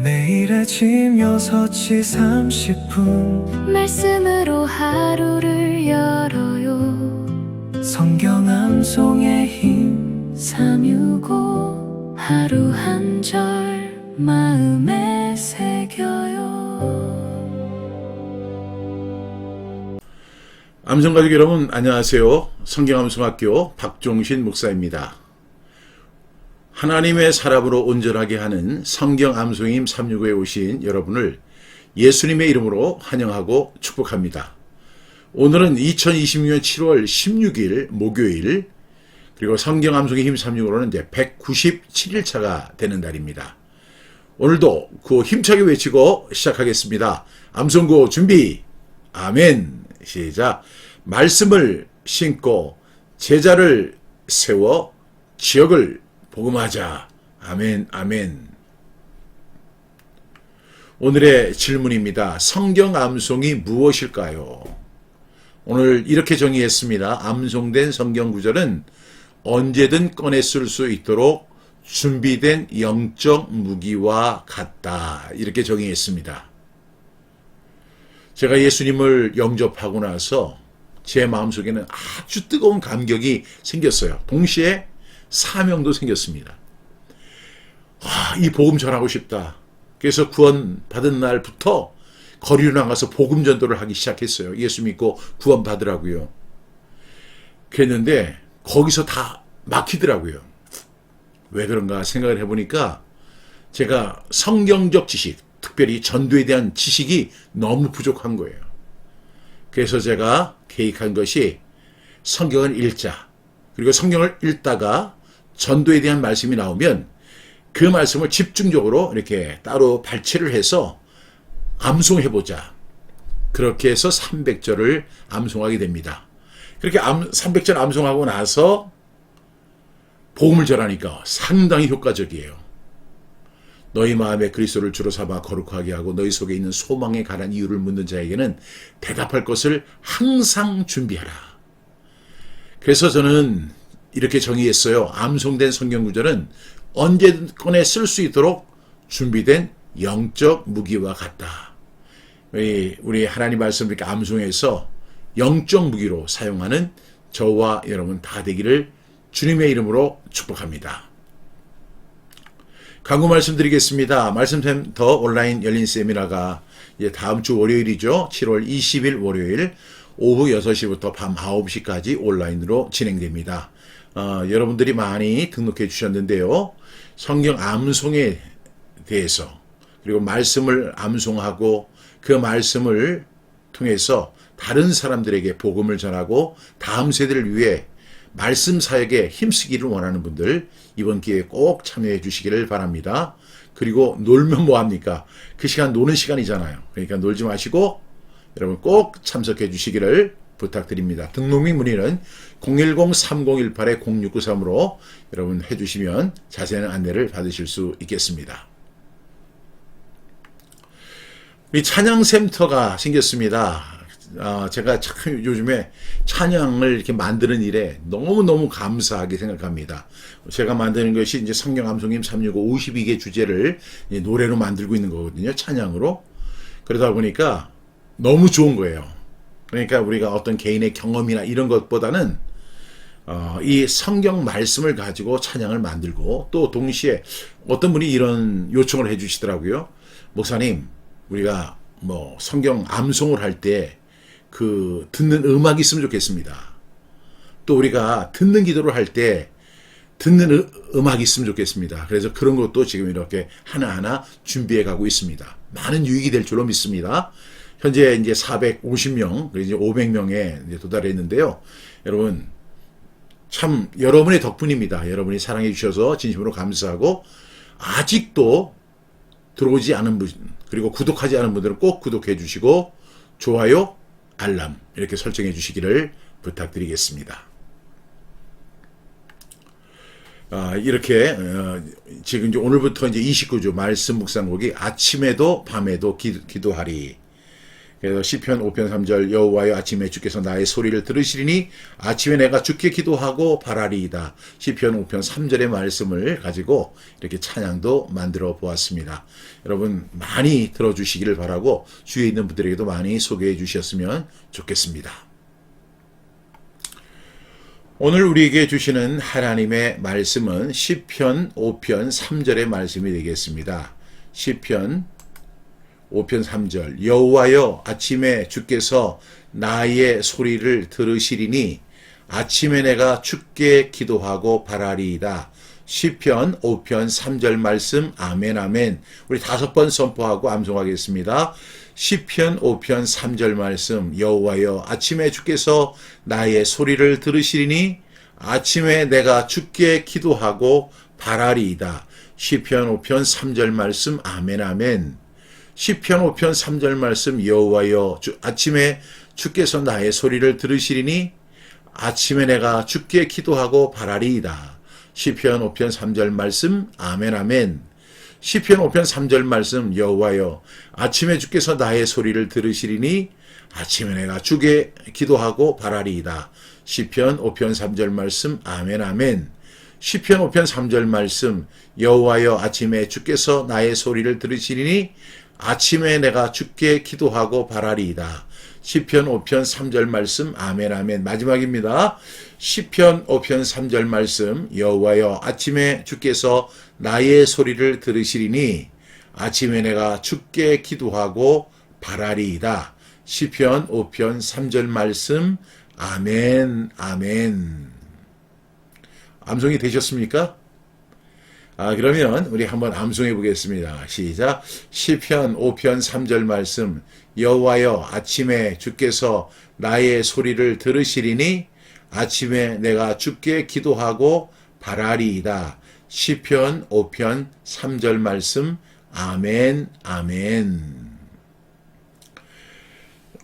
매일 아침 6시 30분 말씀으로 하루를 열어요. 성경 암송의 힘 365 하루 한 절 마음에 새겨요. 암송가족 여러분 안녕하세요. 성경암송학교 박종신 목사입니다. 하나님의 사람으로 온전하게 하는 성경암송임 365에 오신 여러분을 예수님의 이름으로 환영하고 축복합니다. 오늘은 2026년 7월 16일 목요일, 그리고 성경암송의 힘 365로는 이제 197일차가 되는 날입니다. 오늘도 구호 힘차게 외치고 시작하겠습니다. 암송구 준비, 아멘. 시작. 말씀을 신고 제자를 세워 지역을 복음하자. 아멘, 아멘. 오늘의 질문입니다. 성경 암송이 무엇일까요? 오늘 이렇게 정의했습니다. 암송된 성경 구절은 언제든 꺼내 쓸 수 있도록 준비된 영적 무기와 같다. 이렇게 정의했습니다. 제가 예수님을 영접하고 나서 제 마음속에는 아주 뜨거운 감격이 생겼어요. 동시에 사명도 생겼습니다. 이 복음 전하고 싶다. 그래서 구원 받은 날부터 거리로 나가서 복음 전도를 하기 시작했어요. 예수 믿고 구원 받으라고요. 그랬는데 거기서 다 막히더라고요. 왜 그런가 생각을 해보니까 제가 성경적 지식, 특별히 전도에 대한 지식이 너무 부족한 거예요. 그래서 제가 계획한 것이 성경을 읽자. 그리고 성경을 읽다가 전도에 대한 말씀이 나오면 그 말씀을 집중적으로 이렇게 따로 발췌를 해서 암송해보자. 그렇게 해서 300절을 암송하게 됩니다. 그렇게 300절 암송하고 나서 복음을 전하니까 상당히 효과적이에요. 너희 마음에 그리스도를 주로 삼아 거룩하게 하고 너희 속에 있는 소망에 관한 이유를 묻는 자에게는 대답할 것을 항상 준비하라. 그래서 저는 이렇게 정의했어요. 암송된 성경 구절은 언제든 꺼내 쓸 수 있도록 준비된 영적 무기와 같다. 우리 하나님 말씀을 이렇게 암송해서 영적 무기로 사용하는 저와 여러분 다 되기를 주님의 이름으로 축복합니다. 광고 말씀드리겠습니다. 말씀센터 온라인 열린 세미나가 이제 다음 주 월요일이죠. 7월 20일 월요일 오후 6시부터 밤 9시까지 온라인으로 진행됩니다. 여러분들이 많이 등록해 주셨는데요. 성경 암송에 대해서, 그리고 말씀을 암송하고 그 말씀을 통해서 다른 사람들에게 복음을 전하고 다음 세대를 위해 말씀 사역에 힘쓰기를 원하는 분들 이번 기회에 꼭 참여해 주시기를 바랍니다. 그리고 놀면 뭐합니까? 그 시간 노는 시간이잖아요. 그러니까 놀지 마시고 여러분 꼭 참석해 주시기를 부탁드립니다. 등록 및 문의는 010-3018-0693으로 여러분 해주시면 자세한 안내를 받으실 수 있겠습니다. 우리 찬양센터가 생겼습니다. 제가 참 요즘에 찬양을 이렇게 만드는 일에 너무너무 감사하게 생각합니다. 제가 만드는 것이 이제 성경 암송임 365 52개 주제를 노래로 만들고 있는 거거든요. 찬양으로. 그러다 보니까 너무 좋은 거예요. 그러니까 우리가 어떤 개인의 경험이나 이런 것보다는 이 성경 말씀을 가지고 찬양을 만들고, 또 동시에 어떤 분이 이런 요청을 해 주시더라고요. 목사님, 우리가 뭐 성경 암송을 할 때 그 듣는 음악이 있으면 좋겠습니다. 또 우리가 듣는 기도를 할 때 듣는 음악이 있으면 좋겠습니다. 그래서 그런 것도 지금 이렇게 하나하나 준비해 가고 있습니다. 많은 유익이 될 줄로 믿습니다. 현재 이제 450명, 그리고 이제 500명에 이제 도달했는데요. 여러분, 참 여러분의 덕분입니다. 여러분이 사랑해 주셔서 진심으로 감사하고, 아직도 들어오지 않은 분, 그리고 구독하지 않은 분들은 꼭 구독해 주시고 좋아요, 알람 이렇게 설정해 주시기를 부탁드리겠습니다. 이렇게 지금 이제 오늘부터 이제 29주 말씀 묵상곡이 아침에도 밤에도 기도하리. 그래서 시편 5편 3절 여호와여 아침에 주께서 나의 소리를 들으시리니 아침에 내가 주께 기도하고 바라리이다. 시편 5편 3절의 말씀을 가지고 이렇게 찬양도 만들어 보았습니다. 여러분 많이 들어주시기를 바라고 주위에 있는 분들에게도 많이 소개해 주셨으면 좋겠습니다. 오늘 우리에게 주시는 하나님의 말씀은 시편 5편 3절의 말씀이 되겠습니다. 시편 5편 3절 여호와여 아침에 주께서 나의 소리를 들으시리니 아침에 내가 주께 기도하고 바라리이다. 시편 5편 3절 말씀 아멘 아멘. 우리 5번 선포하고 암송하겠습니다. 시편 5편 3절 말씀 여호와여 아침에 주께서 나의 소리를 들으시리니 아침에 내가 주께 기도하고 바라리이다. 시편 5편 3절 말씀 아멘 아멘. 시편 5편 3절 말씀 여호와여 아침에 주께서 나의 소리를 들으시리니 아침에 내가 주께 기도하고 바라리이다. 시편 5편 3절 말씀 아멘 아멘. 시편 5편 3절 말씀 여호와여 아침에 주께서 나의 소리를 들으시리니 아침에 내가 주께 기도하고 바라리이다. 시편 5편 3절 말씀 아멘 아멘. 시편 5편 3절 말씀 여호와여 아침에 주께서 나의 소리를 들으시리니 아침에 내가 주께 기도하고 바라리이다. 시편 5편 3절 말씀 아멘 아멘. 마지막입니다. 시편 5편 3절 말씀 여호와여 아침에 주께서 나의 소리를 들으시리니 아침에 내가 주께 기도하고 바라리이다. 시편 5편 3절 말씀 아멘 아멘. 암송이 되셨습니까? 그러면 우리 한번 암송해 보겠습니다. 시작. 시편 5편 3절 말씀 여호와여 아침에 주께서 나의 소리를 들으시리니 아침에 내가 주께 기도하고 바라리이다. 시편 5편 3절 말씀 아멘 아멘.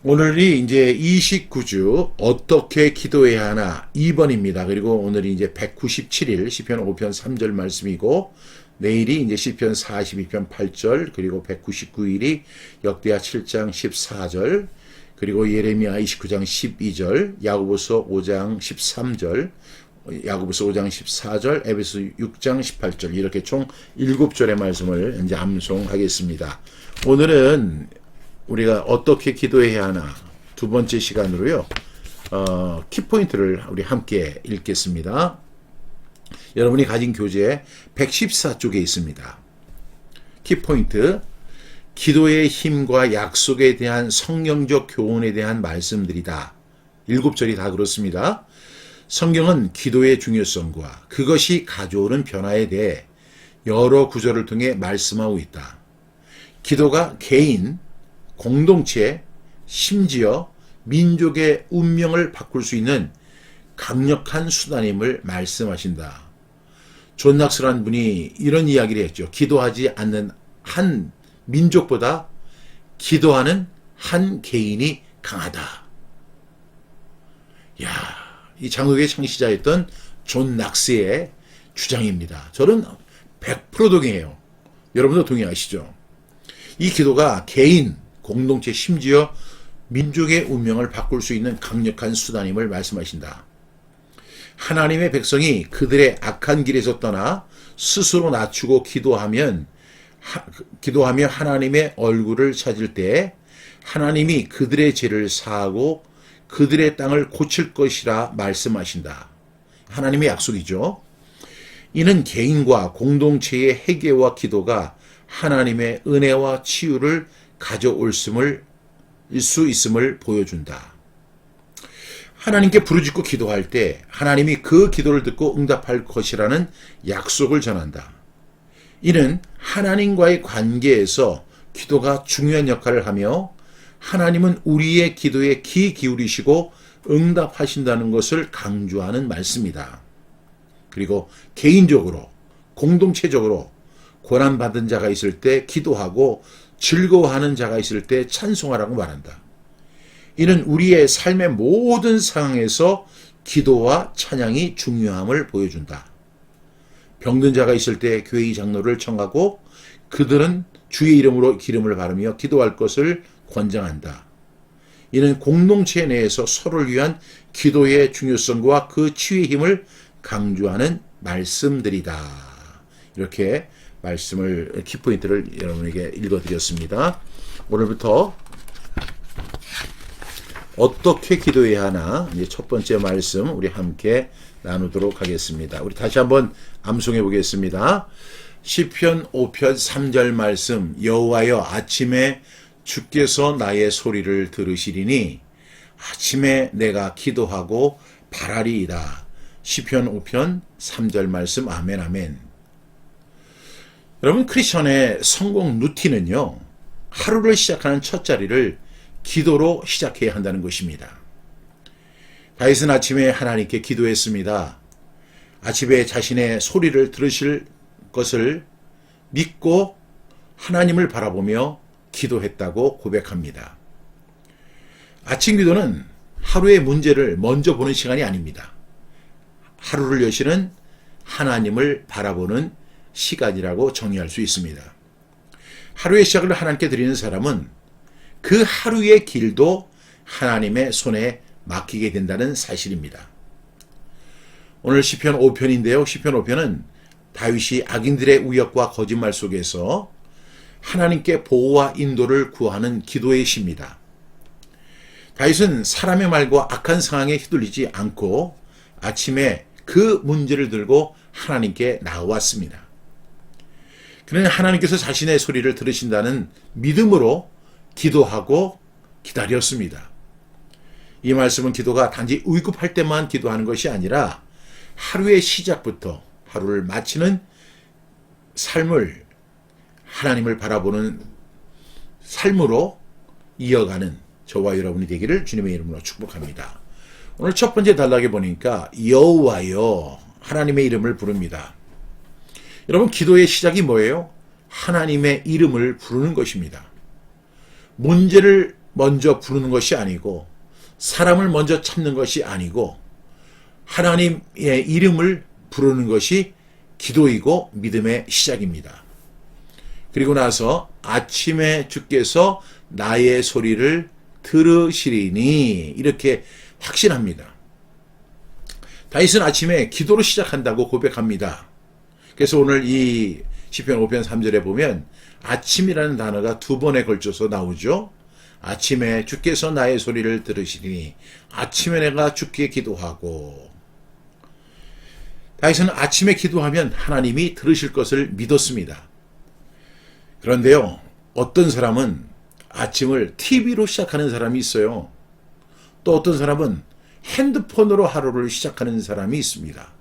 오늘이 이제 29주 어떻게 기도해야 하나 2번입니다. 그리고 오늘이 이제 197일 시편 5편 3절 말씀이고 내일이 이제 시편 42편 8절 그리고 199일이 역대하 7장 14절 그리고 예레미야 29장 12절 야고보서 5장 13절 야고보서 5장 14절 에베소 6장 18절 이렇게 총 7절의 말씀을 이제 암송하겠습니다. 오늘은 우리가 어떻게 기도해야 하나 두 번째 시간으로요. 키포인트를 우리 함께 읽겠습니다. 여러분이 가진 교재 114쪽에 있습니다. 키포인트 기도의 힘과 약속에 대한 성경적 교훈에 대한 말씀들이다. 7절이 다 그렇습니다. 성경은 기도의 중요성과 그것이 가져오는 변화에 대해 여러 구절을 통해 말씀하고 있다. 기도가 개인, 공동체, 심지어 민족의 운명을 바꿀 수 있는 강력한 수단임을 말씀하신다. 존 낙스라는 분이 이런 이야기를 했죠. 기도하지 않는 한 민족보다 기도하는 한 개인이 강하다. 이 장로교의 창시자였던 존 낙스의 주장입니다. 저는 100% 동의해요. 여러분도 동의하시죠? 이 기도가 개인, 공동체, 심지어 민족의 운명을 바꿀 수 있는 강력한 수단임을 말씀하신다. 하나님의 백성이 그들의 악한 길에서 떠나 스스로 낮추고 기도하며 하나님의 얼굴을 찾을 때 하나님이 그들의 죄를 사하고 그들의 땅을 고칠 것이라 말씀하신다. 하나님의 약속이죠. 이는 개인과 공동체의 회개와 기도가 하나님의 은혜와 치유를 가져올 수 있음을 보여준다. 하나님께 부르짖고 기도할 때 하나님이 그 기도를 듣고 응답할 것이라는 약속을 전한다. 이는 하나님과의 관계에서 기도가 중요한 역할을 하며 하나님은 우리의 기도에 귀 기울이시고 응답하신다는 것을 강조하는 말씀이다. 그리고 개인적으로, 공동체적으로 고난받은 자가 있을 때 기도하고 즐거워하는 자가 있을 때 찬송하라고 말한다. 이는 우리의 삶의 모든 상황에서 기도와 찬양이 중요함을 보여준다. 병든 자가 있을 때 교회의 장로를 청하고 그들은 주의 이름으로 기름을 바르며 기도할 것을 권장한다. 이는 공동체 내에서 서로를 위한 기도의 중요성과 그 치유의 힘을 강조하는 말씀들이다. 이렇게 말씀을 키포인트를 여러분에게 읽어드렸습니다. 오늘부터 어떻게 기도해야 하나 이제 첫 번째 말씀 우리 함께 나누도록 하겠습니다. 우리 다시 한번 암송해 보겠습니다. 시편 5편 3절 말씀. 여호와여 아침에 주께서 나의 소리를 들으시리니 아침에 내가 기도하고 바라리이다. 시편 5편 3절 말씀. 아멘 아멘. 여러분, 크리스천의 성공 루틴은요, 하루를 시작하는 첫 자리를 기도로 시작해야 한다는 것입니다. 다윗은 아침에 하나님께 기도했습니다. 아침에 자신의 소리를 들으실 것을 믿고 하나님을 바라보며 기도했다고 고백합니다. 아침 기도는 하루의 문제를 먼저 보는 시간이 아닙니다. 하루를 여시는 하나님을 바라보는 시간이라고 정의할 수 있습니다. 하루의 시작을 하나님께 드리는 사람은 그 하루의 길도 하나님의 손에 맡기게 된다는 사실입니다. 오늘 시편 5편인데요. 시편 5편은 다윗이 악인들의 우역과 거짓말 속에서 하나님께 보호와 인도를 구하는 기도의 시입니다. 다윗은 사람의 말과 악한 상황에 휘둘리지 않고 아침에 그 문제를 들고 하나님께 나왔습니다. 그는 하나님께서 자신의 소리를 들으신다는 믿음으로 기도하고 기다렸습니다. 이 말씀은 기도가 단지 위급할 때만 기도하는 것이 아니라 하루의 시작부터 하루를 마치는 삶을 하나님을 바라보는 삶으로 이어가는 저와 여러분이 되기를 주님의 이름으로 축복합니다. 오늘 첫 번째 단락에 보니까 여호와여 하나님의 이름을 부릅니다. 여러분, 기도의 시작이 뭐예요? 하나님의 이름을 부르는 것입니다. 문제를 먼저 부르는 것이 아니고 사람을 먼저 찾는 것이 아니고 하나님의 이름을 부르는 것이 기도이고 믿음의 시작입니다. 그리고 나서 아침에 주께서 나의 소리를 들으시리니 이렇게 확신합니다. 다윗은 아침에 기도로 시작한다고 고백합니다. 그래서 오늘 이 시편 5편 3절에 보면 아침이라는 단어가 두 번에 걸쳐서 나오죠. 아침에 주께서 나의 소리를 들으시니 아침에 내가 주께 기도하고. 다윗은 아침에 기도하면 하나님이 들으실 것을 믿었습니다. 그런데요, 어떤 사람은 아침을 TV로 시작하는 사람이 있어요. 또 어떤 사람은 핸드폰으로 하루를 시작하는 사람이 있습니다.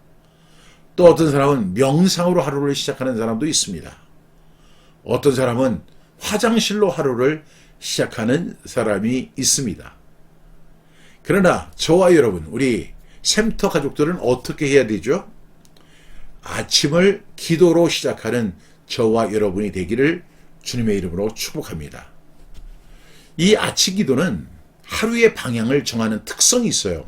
또 어떤 사람은 명상으로 하루를 시작하는 사람도 있습니다. 어떤 사람은 화장실로 하루를 시작하는 사람이 있습니다. 그러나 저와 여러분, 우리 샘터 가족들은 어떻게 해야 되죠? 아침을 기도로 시작하는 저와 여러분이 되기를 주님의 이름으로 축복합니다. 이 아침 기도는 하루의 방향을 정하는 특성이 있어요.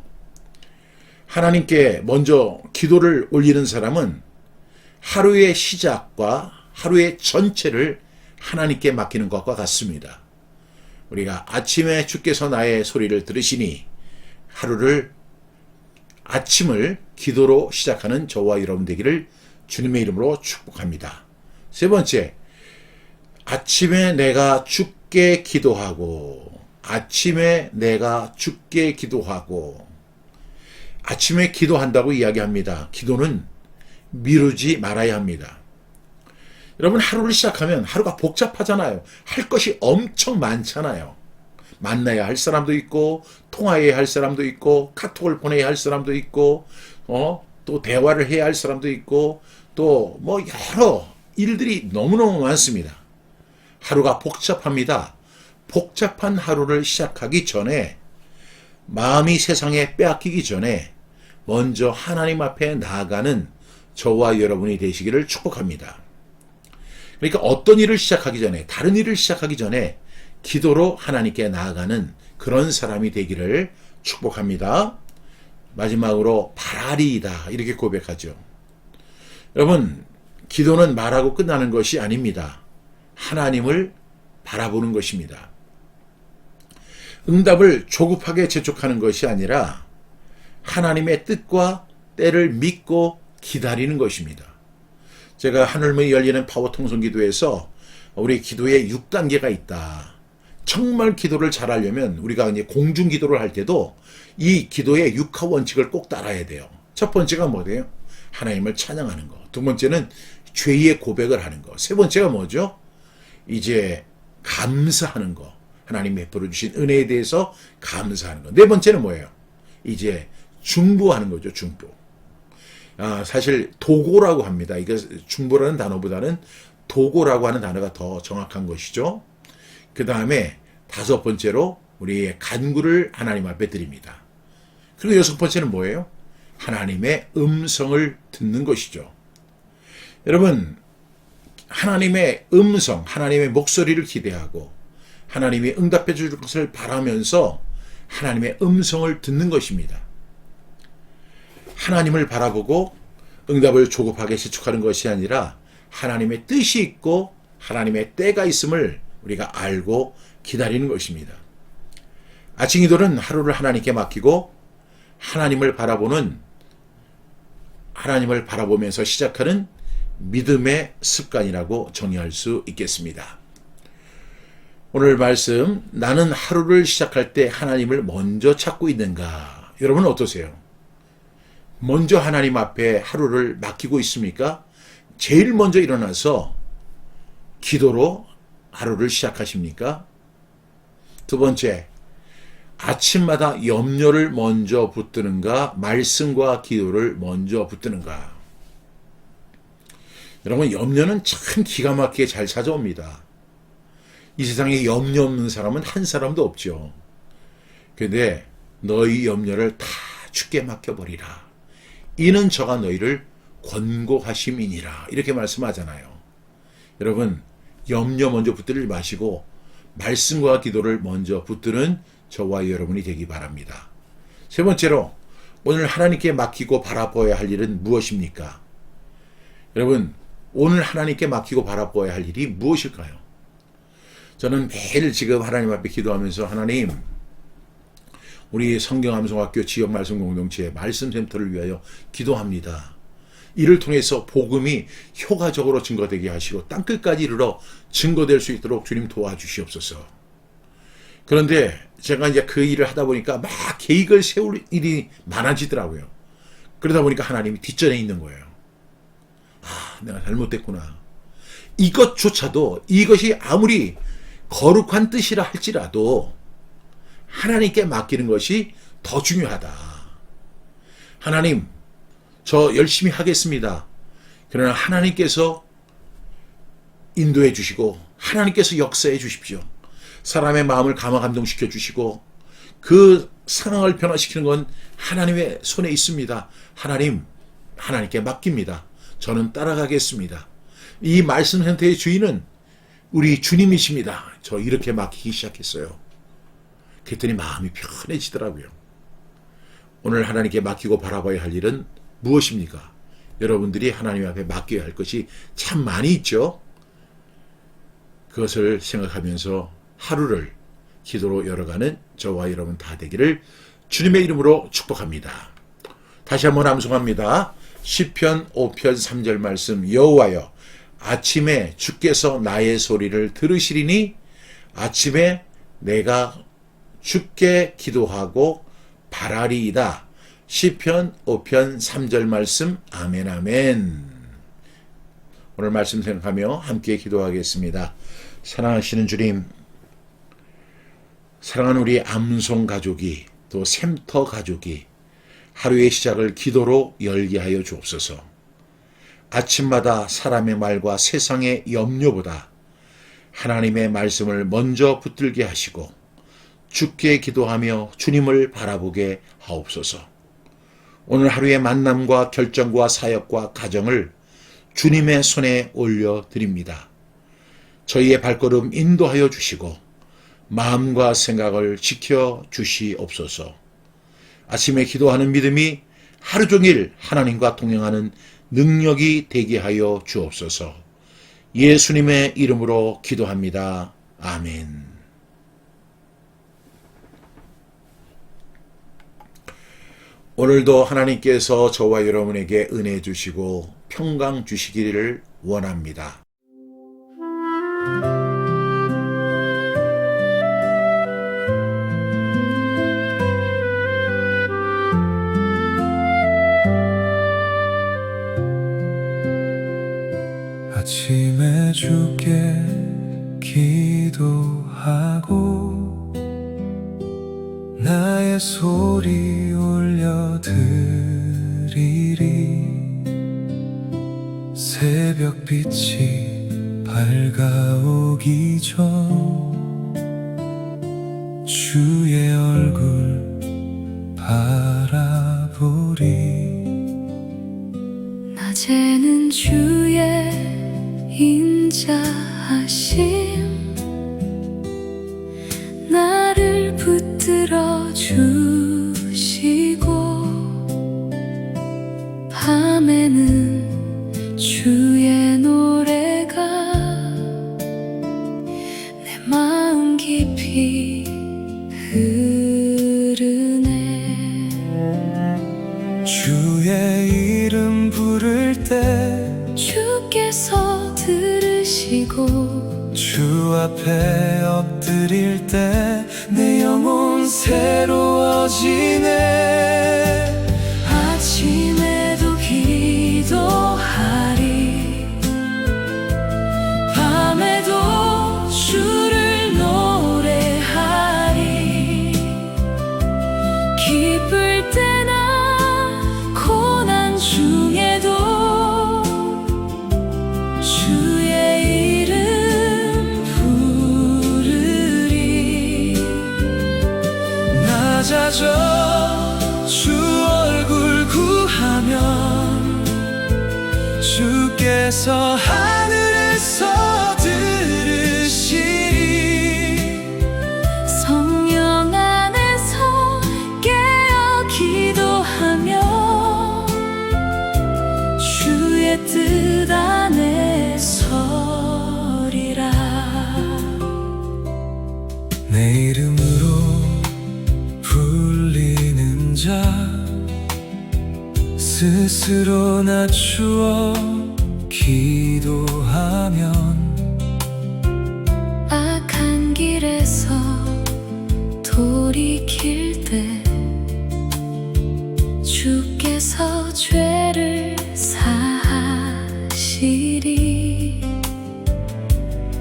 하나님께 먼저 기도를 올리는 사람은 하루의 시작과 하루의 전체를 하나님께 맡기는 것과 같습니다. 우리가 아침에 주께서 나의 소리를 들으시니 아침을 기도로 시작하는 저와 여러분 되기를 주님의 이름으로 축복합니다. 세 번째, 아침에 내가 주께 기도하고. 아침에 내가 주께 기도하고. 아침에 기도한다고 이야기합니다. 기도는 미루지 말아야 합니다. 여러분, 하루를 시작하면 하루가 복잡하잖아요. 할 것이 엄청 많잖아요. 만나야 할 사람도 있고, 통화해야 할 사람도 있고, 카톡을 보내야 할 사람도 있고, 또 대화를 해야 할 사람도 있고, 또 여러 일들이 너무너무 많습니다. 하루가 복잡합니다. 복잡한 하루를 시작하기 전에, 마음이 세상에 빼앗기기 전에 먼저 하나님 앞에 나아가는 저와 여러분이 되시기를 축복합니다. 그러니까 어떤 일을 시작하기 전에, 다른 일을 시작하기 전에 기도로 하나님께 나아가는 그런 사람이 되기를 축복합니다. 마지막으로 바라리이다 이렇게 고백하죠. 여러분, 기도는 말하고 끝나는 것이 아닙니다. 하나님을 바라보는 것입니다. 응답을 조급하게 재촉하는 것이 아니라 하나님의 뜻과 때를 믿고 기다리는 것입니다. 제가 하늘문이 열리는 파워 통성 기도에서 우리 기도에 6단계가 있다. 정말 기도를 잘하려면 우리가 이제 공중 기도를 할 때도 이 기도의 6하 원칙을 꼭 따라야 돼요. 첫 번째가 뭐예요? 하나님을 찬양하는 거. 두 번째는 죄의 고백을 하는 거. 세 번째가 뭐죠? 이제 감사하는 거. 하나님 베풀어 주신 은혜에 대해서 감사하는 거. 네 번째는 뭐예요? 이제 중보하는 거죠. 중보. 사실 도고라고 합니다. 이게 중보라는 단어보다는 도고라고 하는 단어가 더 정확한 것이죠. 그 다음에 다섯 번째로 우리의 간구를 하나님 앞에 드립니다. 그리고 여섯 번째는 뭐예요? 하나님의 음성을 듣는 것이죠. 여러분, 하나님의 음성, 하나님의 목소리를 기대하고 하나님이 응답해 줄 것을 바라면서 하나님의 음성을 듣는 것입니다. 하나님을 바라보고 응답을 조급하게 재촉하는 것이 아니라 하나님의 뜻이 있고 하나님의 때가 있음을 우리가 알고 기다리는 것입니다. 아침 기도는 하루를 하나님께 맡기고 하나님을 바라보면서 시작하는 믿음의 습관이라고 정의할 수 있겠습니다. 오늘 말씀, 나는 하루를 시작할 때 하나님을 먼저 찾고 있는가? 여러분 어떠세요? 먼저 하나님 앞에 하루를 맡기고 있습니까? 제일 먼저 일어나서 기도로 하루를 시작하십니까? 두 번째, 아침마다 염려를 먼저 붙드는가? 말씀과 기도를 먼저 붙드는가? 여러분, 염려는 참 기가 막히게 잘 찾아옵니다. 이 세상에 염려 없는 사람은 한 사람도 없죠. 그런데 너희 염려를 다 주께 맡겨버리라. 이는 저가 너희를 권고하심이니라. 이렇게 말씀하잖아요. 여러분, 염려 먼저 붙들지 마시고 말씀과 기도를 먼저 붙드는 저와 여러분이 되기 바랍니다. 세 번째로, 오늘 하나님께 맡기고 바라보아야 할 일은 무엇입니까? 여러분, 오늘 하나님께 맡기고 바라보아야 할 일이 무엇일까요? 저는 매일 지금 하나님 앞에 기도하면서 하나님, 우리 성경암송학교 지역 말씀 공동체 말씀센터를 위하여 기도합니다. 이를 통해서 복음이 효과적으로 증거되게 하시고 땅끝까지 이르러 증거될 수 있도록 주님 도와주시옵소서. 그런데 제가 이제 그 일을 하다 보니까 막 계획을 세울 일이 많아지더라고요. 그러다 보니까 하나님이 뒷전에 있는 거예요. 내가 잘못됐구나. 이것조차도, 이것이 아무리 거룩한 뜻이라 할지라도 하나님께 맡기는 것이 더 중요하다. 하나님, 저 열심히 하겠습니다. 그러나 하나님께서 인도해 주시고 하나님께서 역사해 주십시오. 사람의 마음을 감화 감동시켜 주시고 그 상황을 변화시키는 건 하나님의 손에 있습니다. 하나님께 맡깁니다. 저는 따라가겠습니다. 이 말씀 센터의 주인은 우리 주님이십니다. 저 이렇게 맡기기 시작했어요. 그랬더니 마음이 편해지더라고요. 오늘 하나님께 맡기고 바라봐야 할 일은 무엇입니까? 여러분들이 하나님 앞에 맡겨야 할 것이 참 많이 있죠. 그것을 생각하면서 하루를 기도로 열어가는 저와 여러분 다 되기를 주님의 이름으로 축복합니다. 다시 한번 암송합니다. 시편 5편 3절 말씀, 여호와여, 아침에 주께서 나의 소리를 들으시리니 아침에 내가 주께 기도하고 바라리이다. 시편 5편 3절 말씀, 아멘 아멘. 오늘 말씀 생각하며 함께 기도하겠습니다. 사랑하시는 주님, 사랑하는 우리 암송 가족이, 또 샘터 가족이 하루의 시작을 기도로 열게 하여 주옵소서. 아침마다 사람의 말과 세상의 염려보다 하나님의 말씀을 먼저 붙들게 하시고 주께 기도하며 주님을 바라보게 하옵소서. 오늘 하루의 만남과 결정과 사역과 가정을 주님의 손에 올려드립니다. 저희의 발걸음 인도하여 주시고 마음과 생각을 지켜 주시옵소서. 아침에 기도하는 믿음이 하루 종일 하나님과 동행하는 능력이 되게 하여 주옵소서. 예수님의 이름으로 기도합니다. 아멘. 오늘도 하나님께서 저와 여러분에게 은혜 주시고 평강 주시기를 원합니다. 아침에 주께 기도하고 나의 소리 올려드리리. 새벽빛이 밝아오기 전 주의 얼굴 바라보리. 낮에는 주의 인자하심 나를 붙들어 주시고 밤에는 주의 노래가 내 마음 깊이 흐르네. 주의 이름 부를 때 주께서 들으시고 주 앞에 엎드릴 때 내 영혼 새로워지네. 아침에도 기도하리 밤에도 주를 노래하리. 기쁠 때나 고난 중에도 주의 이름 부르리. 낮아져 주 얼굴 구하면 주께서 하늘에서 들으시리. 성령 안에서 깨어 기도하며 주의 뜻 안에 서리라. 내 이름으로 불리는 자 스스로 낮추어 기도하면 악한 길에서 돌이킬 때 주께서 죄를 사하시리.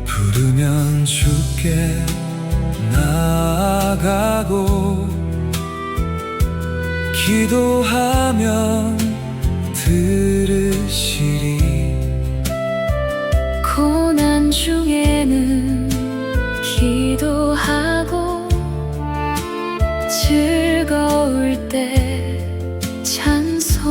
부르면 주께 나아가고 기도하면 들으시리. 고난 중에는 기도하고 즐거울 때 찬송하리.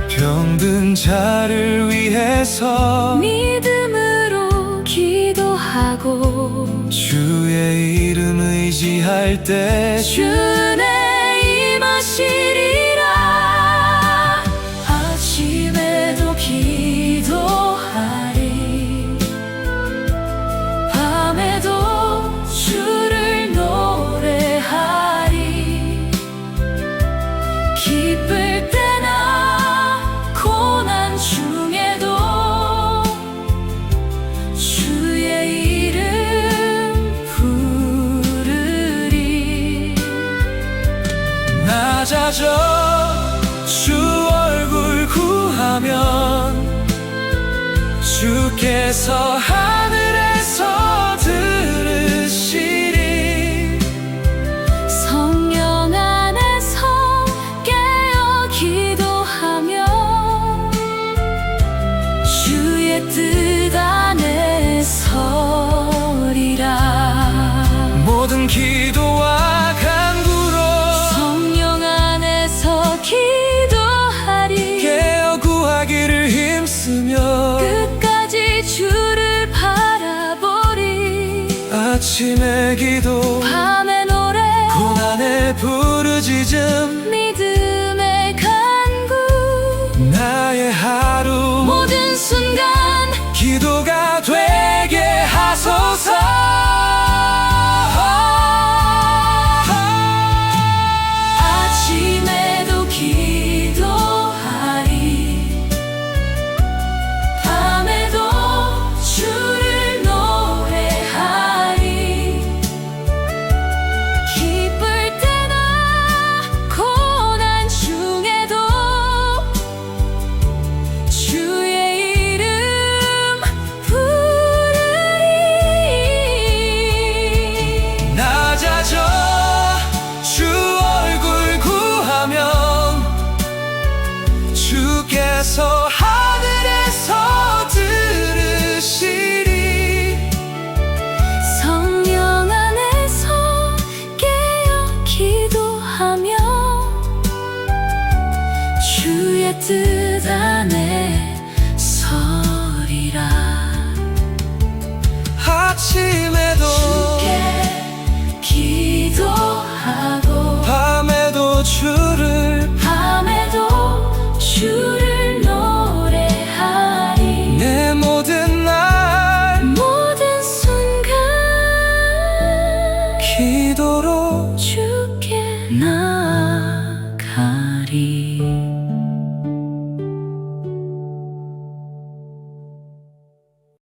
병든 자를 위해서 믿음으로 기도하고 주의 이름 의지할 때 주는 임하시리라. 아침에도 기도하리 밤에도 주를 노래하리. 기쁠 때나 고난 중에도 주의 이름 부르리. 낮아져 주 얼굴 구하면 주께서 하늘에서 들으시리. 성령 안에서 깨어 기도하며 주의 뜻 안에 서리라. 모든 기도와 간구로 성령 안에서 기도하리. 깨어 구하기를 힘쓰며 끝까지 주를 바라보리. 아침의 기도 밤의 노래 고난의 부르짖음 믿음의 간구 나의 하루 모든 순간 기도가 되게 하소서. 아침에도 주께 기도하고 밤에도 주를 노래하리. 내 모든 날 모든 순간 기도로 주께 나아가리.